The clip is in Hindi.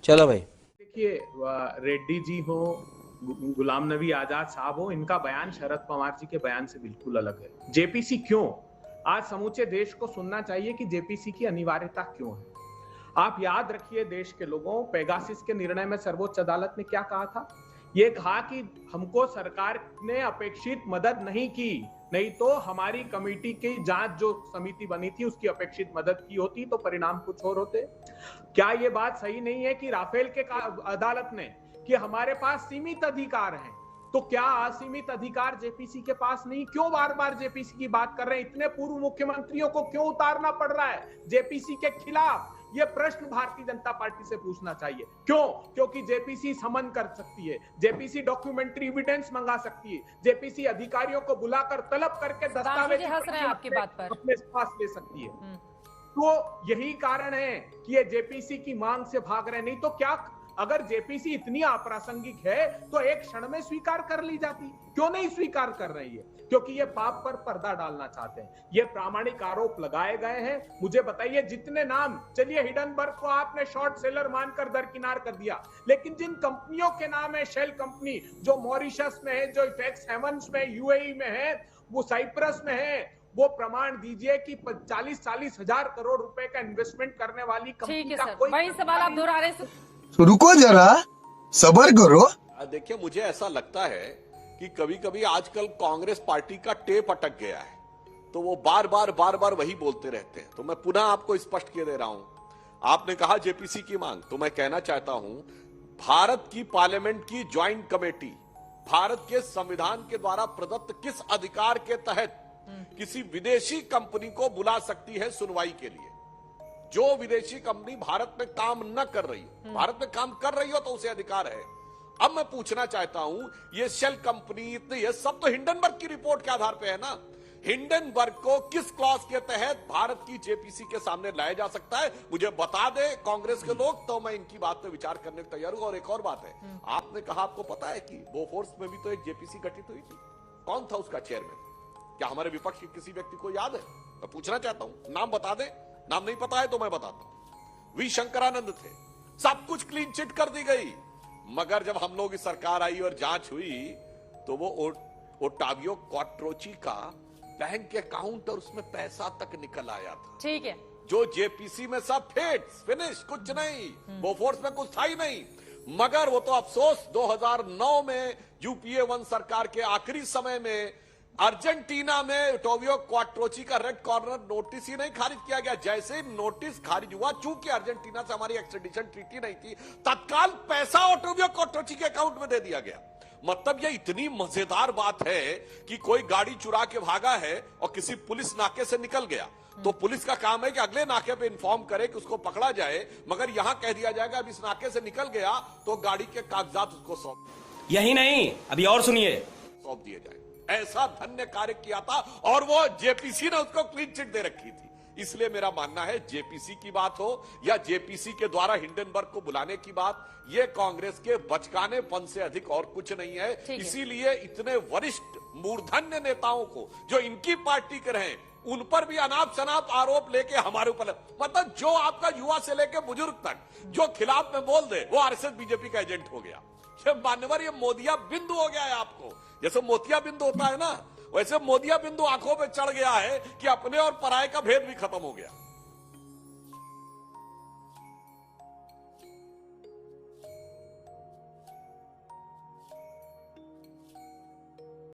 चलो भाई। देखिए, रेड्डी जी हो, गुलाम नबी आजाद साहब हो, इनका बयान शरद पवार जी के बयान से बिल्कुल अलग है। जेपीसी क्यों? आज समूचे देश को सुनना चाहिए कि जेपीसी की अनिवार्यता क्यों है। आप याद रखिए देश के लोगों, पेगासिस के निर्णय में सर्वोच्च अदालत ने क्या कहा था? ये कहा कि हमको सरकार ने अपेक्षित मदद नहीं की, नहीं तो हमारी कमेटी की जांच जो समिति बनी थी उसकी अपेक्षित मदद की होती तो परिणाम कुछ और होते। क्या ये बात सही नहीं है कि राफेल के अदालत ने कि हमारे पास सीमित अधिकार हैं, तो क्या असीमित अधिकार जेपीसी के पास नहीं? क्यों बार बार जेपीसी की बात कर रहे हैं? इतने पूर्व मुख्यमंत्रियों को क्यों उतारना पड़ रहा है जेपीसी के खिलाफ? ये प्रश्न भारतीय जनता पार्टी से पूछना चाहिए। क्यों? क्योंकि जेपीसी समन कर सकती है, जेपीसी डॉक्यूमेंट्री एविडेंस मंगा सकती है, जेपीसी अधिकारियों को बुलाकर तलब करके दस्तावेज अपने पास ले सकती है। तो यही कारण है कि ये जेपीसी की मांग से भाग रहे। नहीं तो क्या, अगर जेपीसी इतनी अप्रासंगिक है तो एक क्षण में स्वीकार कर ली जाती। क्यों नहीं स्वीकार कर रही है? क्योंकि ये पाप पर पर्दा डालना चाहते हैं। ये प्रामाणिक आरोप लगाए गए हैं। मुझे बताइए जितने नाम, चलिए हिडनबर्ग को आपने शॉर्ट सेलर मानकर दरकिनार कर दिया, लेकिन जिन कंपनियों के नाम है, शेल कंपनी जो मॉरिशस में है, जो इफेक्स हेवंस में, यूएई में है, वो साइप्रस में है, वो प्रमाण दीजिए कि 40-40 हजार करोड़ रुपए का इन्वेस्टमेंट करने वाली कंपनी का कोई वही सवाल आप दोहरा रहे हैं। तो रुको जरा, सबर करो। देखिए, मुझे ऐसा लगता है कि कभी कभी आजकल कांग्रेस पार्टी का टेप अटक गया है, तो वो बार बार वही बोलते रहते हैं। तो मैं पुनः आपको स्पष्ट किए दे रहा हूं। आपने कहा जेपीसी की मांग, तो मैं कहना चाहता हूं भारत की पार्लियामेंट की ज्वाइंट कमेटी भारत के संविधान के द्वारा प्रदत्त किस अधिकार के तहत किसी विदेशी कंपनी को बुला सकती है सुनवाई के लिए? जो विदेशी कंपनी भारत में काम न कर रही हो, भारत में काम कर रही हो तो उसे अधिकार है। अब मैं पूछना चाहता हूं, ये शेल कंपनी, ये सब तो हिंडनबर्ग की रिपोर्ट के आधार पे है ना। हिंडनबर्ग को किस क्लॉज के तहत भारत की जेपीसी के सामने लाया जा सकता है, मुझे बता दे कांग्रेस के लोग, तो मैं इनकी बात पे विचार करने को तैयार हूं। और एक और बात है, आपने कहा आपको पता है कि बोफोर्स में भी तो एक जेपीसी गठित हुई थी। कौन था उसका चेयरमैन? क्या हमारे विपक्ष के किसी व्यक्ति को याद है? मैं पूछना चाहता हूं, नाम बता दे। नाम नहीं पता है तो मैं बताता हूं। वी शंकरानंद थे। सब कुछ क्लीन चिट कर दी गई, मगर जब हम लोग की सरकार आई और जांच हुई तो वो ओटावियो क्वाट्रोची का बैंक अकाउंट और उसमें पैसा तक निकल आया था। ठीक है, जो जेपीसी में सब फिनिश, कुछ नहीं, बोफोर्स में कुछ था ही नहीं। मगर वो तो अफसोस 2009 में यूपीए 1 सरकार के आखिरी समय में अर्जेंटीना में ओटावियो क्वाट्रोची का रेड कॉर्नर नोटिस ही नहीं खारिज किया गया। जैसे ही नोटिस खारिज हुआ, चूंकि अर्जेंटीना से हमारी एक्सट्रेडिशन ट्रीटी नहीं थी, तत्काल पैसा ओटावियो क्वाट्रोची के अकाउंट में दे दिया गया। मतलब ये इतनी मजेदार बात है कि कोई गाड़ी चुरा के भागा है और किसी पुलिस नाके से निकल गया, तो पुलिस का काम है कि अगले नाके पे इन्फॉर्म करे कि उसको पकड़ा जाए। मगर यहां कह दिया जाएगा अब इस नाके से निकल गया तो गाड़ी के कागजात उसको सौंप, यही नहीं, अभी और सुनिए, सौंप दिए जाए। ऐसा धन्य कार्य किया था और वो जेपीसी ने उसको क्लीन चिट दे रखी थी। इसलिए मेरा मानना है जेपीसी की बात हो या जेपीसी के द्वारा हिंडनबर्ग को बुलाने की बात, ये कांग्रेस के बचकानेपन से अधिक और कुछ नहीं है। इसीलिए इतने वरिष्ठ मूर्धन्य नेताओं को जो इनकी पार्टी के रहे, उन पर भी अनाप शनाप आरोप लेके हमारे ऊपर, मतलब जो आपका युवा से लेके बुजुर्ग तक जो खिलाफ में बोल दे वो आरएसएस बीजेपी का एजेंट हो गया। मान्यवर, ये मोदिया बिंदु हो गया है। आपको जैसे मोतिया बिंदु होता है ना, वैसे मोदिया बिंदु आंखों पे चढ़ गया है कि अपने और पराये का भेद भी खत्म हो गया।